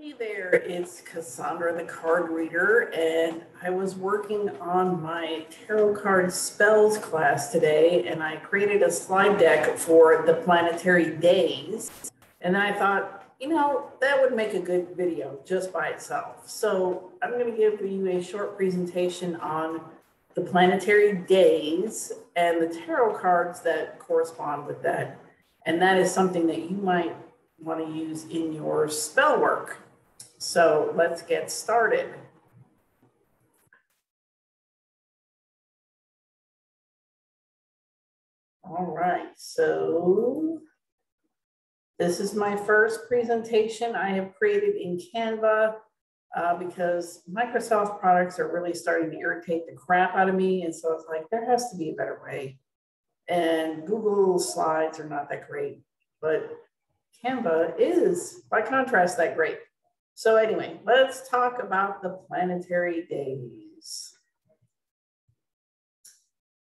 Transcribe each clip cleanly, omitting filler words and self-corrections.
Hey there, it's Cassandra the card reader, and I was working on my tarot card spells class today, and I created a slide deck for the Planetary Days, and then I thought, that would make a good video just by itself. So I'm going to give you a short presentation on the Planetary Days and the tarot cards that correspond with that, and that is something that you might want to use in your spell work. So let's get started. All right, so this is my first presentation I have created in Canva because Microsoft products are really starting to irritate the crap out of me. And so it's like, there has to be a better way. And Google Slides are not that great, but Canva is, by contrast, that great. So anyway, let's talk about the Planetary Days.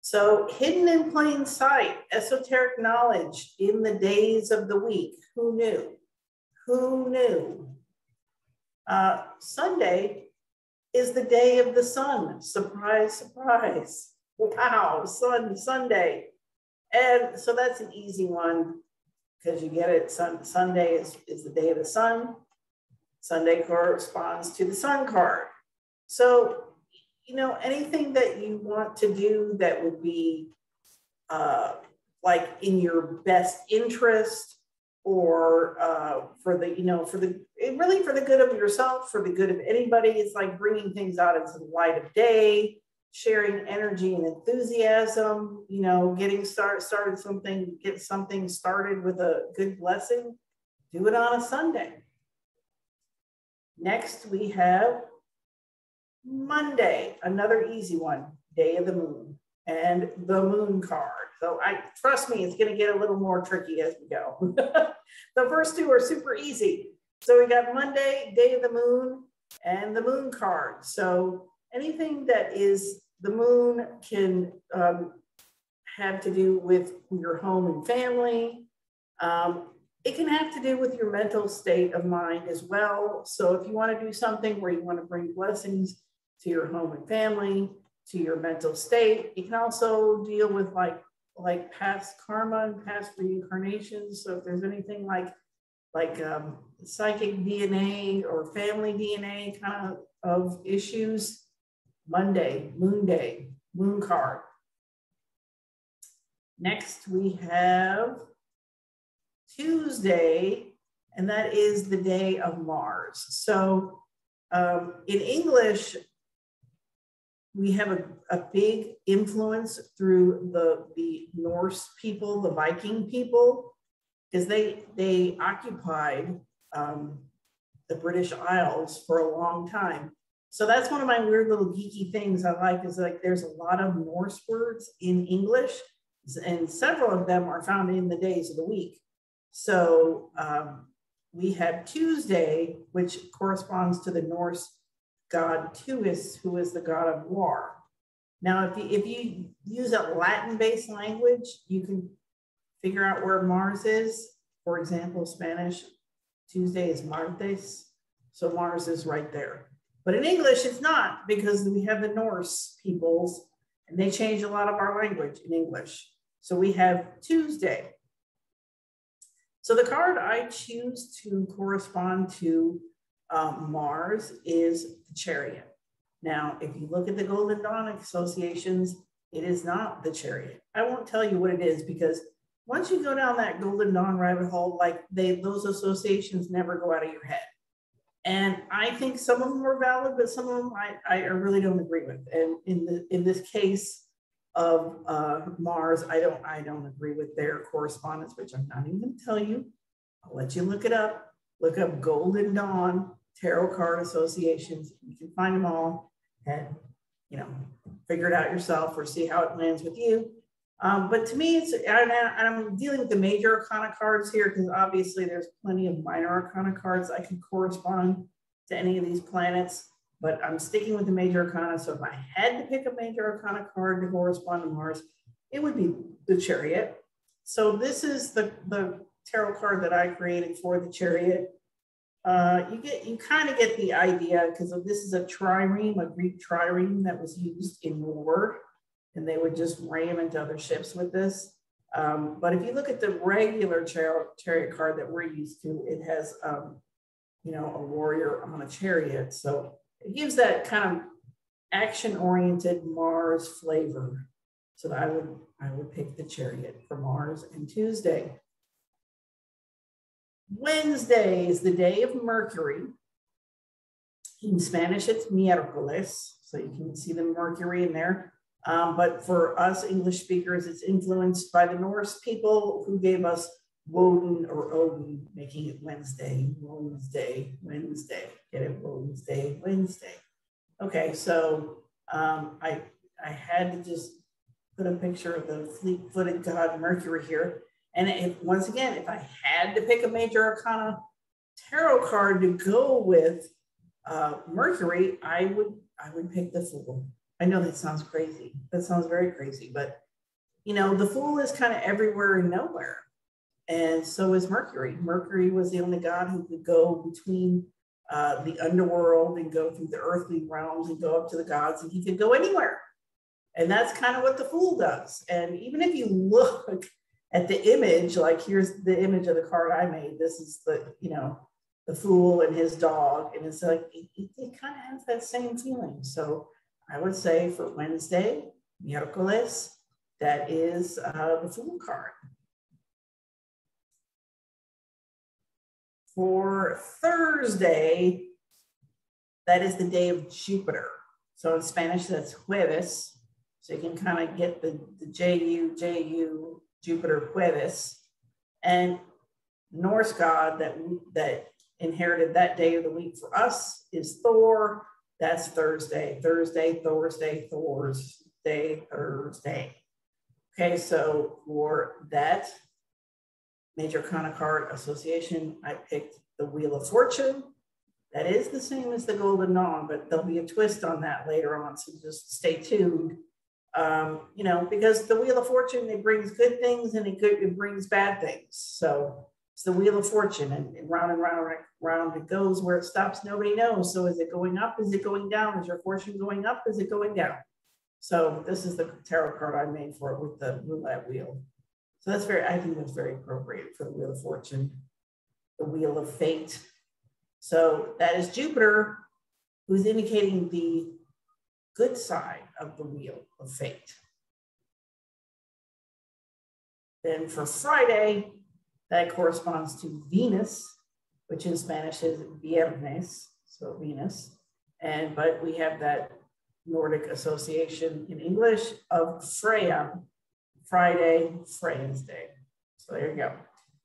So hidden in plain sight, esoteric knowledge in the days of the week. Who knew? Who knew? Sunday is the day of the sun. Surprise, surprise. Wow, Sunday. And so that's an easy one because you get it. Sunday is the day of the sun. Sunday corresponds to the sun card. So, anything that you want to do that would be like in your best interest or for the good of yourself, for the good of anybody, it's like bringing things out into the light of day, sharing energy and enthusiasm, getting started something, get something started with a good blessing, do it on a Sunday. Next, we have Monday, another easy one, day of the moon and the moon card. So trust me, it's going to get a little more tricky as we go. The first two are super easy. So we got Monday, day of the moon, and the moon card. So anything that is the moon can have to do with your home and family. It can have to do with your mental state of mind as well. So if you want to do something where you want to bring blessings to your home and family, to your mental state, you can also deal with like past karma and past reincarnations. So if there's anything like psychic DNA or family DNA kind of issues, Monday, moon day, moon card. Next, we have Tuesday, and that is the day of Mars. So in English, we have a big influence through the Norse people, the Viking people, because they occupied the British Isles for a long time. So that's one of my weird little geeky things I like, is like there's a lot of Norse words in English, and several of them are found in the days of the week. So we have Tuesday, which corresponds to the Norse god Tuis, who is the god of war. Now, if you use a Latin-based language, you can figure out where Mars is. For example, Spanish, Tuesday is Martes, so Mars is right there. But in English, it's not, because we have the Norse peoples, and they change a lot of our language in English. So we have Tuesday. So the card I choose to correspond to Mars is the Chariot. Now, if you look at the Golden Dawn associations, it is not the Chariot. I won't tell you what it is, because once you go down that Golden Dawn rabbit hole, those associations never go out of your head. And I think some of them are valid, but some of them I really don't agree with. And in this case of Mars, I don't agree with their correspondence, which I'm not even going to tell you. I'll let you look it up. Look up Golden Dawn tarot card associations. You can find them all and figure it out yourself or see how it lands with you. But to me, I'm dealing with the major arcana cards here, because obviously there's plenty of minor arcana cards I can correspond to any of these planets. But I'm sticking with the major arcana. So if I had to pick a major arcana card to correspond to Mars, it would be the Chariot. So this is the tarot card that I created for the Chariot. you kind of get the idea, because this is a trireme, a Greek trireme that was used in war, and they would just ram into other ships with this. But if you look at the regular chariot card that we're used to, it has, you know, a warrior on a chariot. So it gives that kind of action-oriented Mars flavor. So I would pick the chariot for Mars and Tuesday. Wednesday is the day of Mercury. In Spanish, it's miércoles, so you can see the Mercury in there. But for us English speakers, it's influenced by the Norse people who gave us Woden or Odin, making it Wednesday, Wednesday, Wednesday. Get it? Wednesday, Wednesday. Okay, so I had to just put a picture of the fleet-footed god Mercury here. And once again, if I had to pick a major arcana tarot card to go with Mercury, I would pick the Fool. I know that sounds crazy. That sounds very crazy, but you know, the Fool is kind of everywhere and nowhere. And so is Mercury. Mercury was the only god who could go between the underworld and go through the earthly realms and go up to the gods, and he could go anywhere. And that's kind of what the Fool does. And even if you look at the image, like here's the image of the card I made. This is the, you know, the Fool and his dog. And it's like, it kind of has that same feeling. So I would say for Wednesday, miércoles, that is the Fool card. For Thursday, that is the day of Jupiter. So in Spanish, that's jueves. So you can kind of get the J-U, Jupiter jueves. And Norse god that inherited that day of the week for us is Thor. That's Thursday, Thursday, Thursday, Thursday, Thursday. Okay, so for that major arcana card association, I picked the Wheel of Fortune. That is the same as the Golden Dawn, but there'll be a twist on that later on, so just stay tuned. You know, because the Wheel of Fortune, it brings good things and it brings bad things. So it's the Wheel of Fortune, and round and round and round it goes. Where it stops, nobody knows. So is it going up? Is it going down? Is your fortune going up? Is it going down? So this is the tarot card I made for it with the roulette wheel. So that's I think that's very appropriate for the Wheel of Fortune, the Wheel of Fate. So that is Jupiter, who's indicating the good side of the Wheel of Fate. Then for Friday, that corresponds to Venus, which in Spanish is viernes, so Venus. But we have that Nordic association in English of Freya, Friday, Freya's Day. So there you go.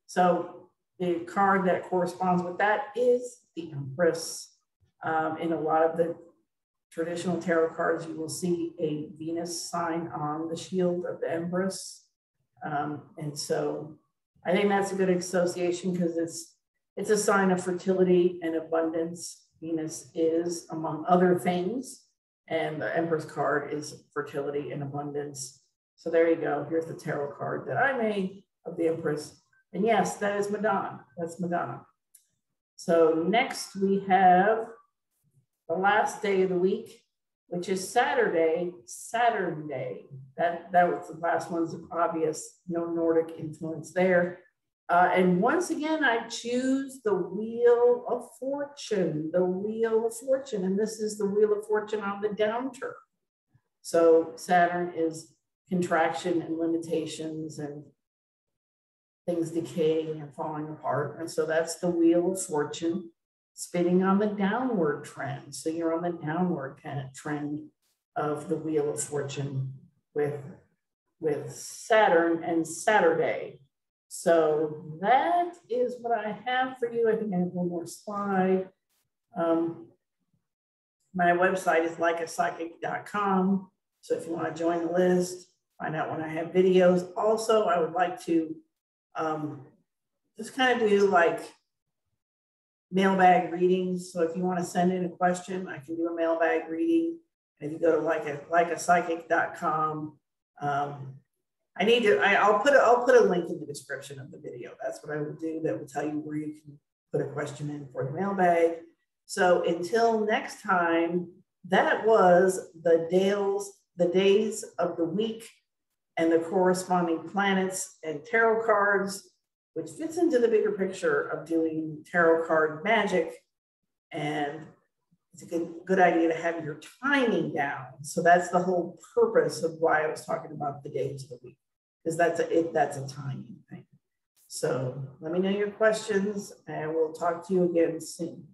So the card that corresponds with that is the Empress. In a lot of the traditional tarot cards, you will see a Venus sign on the shield of the Empress. And so I think that's a good association because it's a sign of fertility and abundance. Venus is, among other things, and the Empress card is fertility and abundance. So there you go. Here's the tarot card that I made of the Empress. And yes, that is Madonna. That's Madonna. So next we have the last day of the week, which is Saturday, Saturn Day. That was the last one's obvious, no Nordic influence there. And once again, I choose the Wheel of Fortune, the Wheel of Fortune. And this is the Wheel of Fortune on the downturn. So Saturn is contraction and limitations and things decaying and falling apart. And so that's the Wheel of Fortune spinning on the downward trend. So you're on the downward trend of the Wheel of Fortune with Saturn and Saturday. So that is what I have for you. I think I have one more slide. My website is likeapsychic.com. So if you want to join the list, find out when I have videos. Also, I would like to just kind of do like mailbag readings. So if you want to send in a question, I can do a mailbag reading. And if you go to likeapsychic.com, I'll put a link in the description of the video. That's what I will do. That will tell you where you can put a question in for the mailbag. So until next time, that was the days of the week and the corresponding planets and tarot cards, which fits into the bigger picture of doing tarot card magic. And it's a good idea to have your timing down. So that's the whole purpose of why I was talking about the days of the week, because that's a timing thing. So let me know your questions and we'll talk to you again soon.